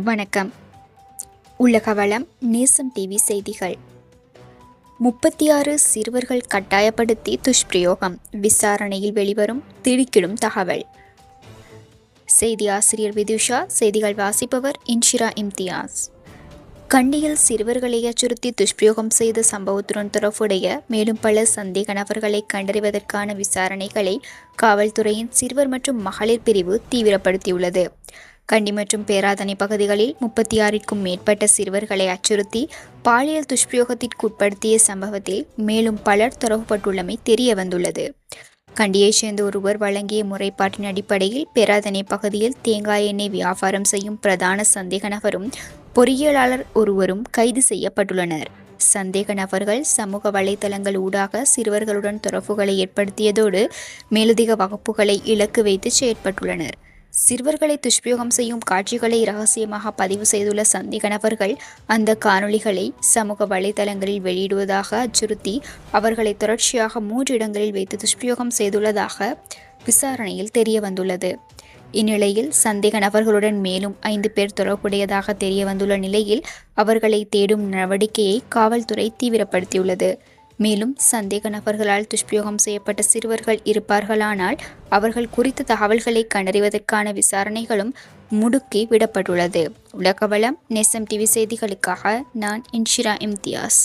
வணக்கம். உலக வளம் நேசம் டிவி செய்திகள். 36 சிறுவர்கள் கட்டாயப்படுத்தி துஷ்பிரயோகம், விசாரணையில் வெளிவரும் திடுக்கிடும் தகவல். செய்தி ஆசிரியர் விதுஷா, செய்திகள் வாசிப்பவர் இன்ஷிரா இம்தியாஸ். கண்டியில் சிறுவர்களை அச்சுறுத்தி துஷ்பிரயோகம் செய்த சம்பவத்துடன் தொடர்புடைய மேலும் பல சந்தேக நபர்களை கண்டறிவதற்கான விசாரணைகளை காவல்துறையின் சிறுவர் மற்றும் மகளிர் பிரிவு தீவிரப்படுத்தியுள்ளது. கண்டி மற்றும் பேராதனை பகுதிகளில் 36க்கும் மேற்பட்ட சிறுவர்களை அச்சுறுத்தி பாலியல் துஷ்பிரயோகத்திற்குட்படுத்திய சம்பவத்தில் மேலும் பலர் தொடர்புபட்டுள்ளமை தெரிய வந்துள்ளது. கண்டியைச் சேர்ந்த ஒருவர் வழங்கிய முறைப்பாட்டின் அடிப்படையில் பேராதனை பகுதியில் தேங்காய் எண்ணெய் வியாபாரம் செய்யும் பிரதான சந்தேக நபரும் பொறியியலாளர் ஒருவரும் கைது செய்யப்பட்டுள்ளனர். சந்தேக நபர்கள் சமூக வலைதளங்கள் ஊடாக சிறுவர்களுடன் தொடர்புகளை ஏற்படுத்தியதோடு மேலதிக வகுப்புகளை இலக்கு வைத்து செயற்பட்டுள்ளனர். சிறுவர்களை துஷ்பிரயோகம் செய்யும் காட்சிகளை இரகசியமாக பதிவு செய்துள்ள சந்தேக நபர்கள் அந்த காணொளிகளை சமூக வலைதளங்களில் வெளியிடுவதாக அச்சுறுத்தி அவர்களை தொடர்ச்சியாக 3 இடங்களில் வைத்து துஷ்பிரயோகம் செய்துள்ளதாக விசாரணையில் தெரிய வந்துள்ளது. இந்நிலையில் சந்தேக நபர்களுடன் மேலும் 5 பேர் தொடர்புடையதாக தெரிய வந்துள்ள நிலையில் அவர்களை தேடும் நடவடிக்கையை காவல்துறை தீவிரப்படுத்தியுள்ளது. மேலும் சந்தேக நபர்களால் துஷ்பிரயோகம் செய்யப்பட்ட சிறுவர்கள் இருப்பார்களானால் அவர்கள் குறித்த தகவல்களை கண்டறிவதற்கான விசாரணைகளும் முடுக்கி விடப்பட்டுள்ளது. உலக வளம் நேசம் டிவி செய்திகளுக்காக நான் இன்ஷிரா இம்தியாஸ்.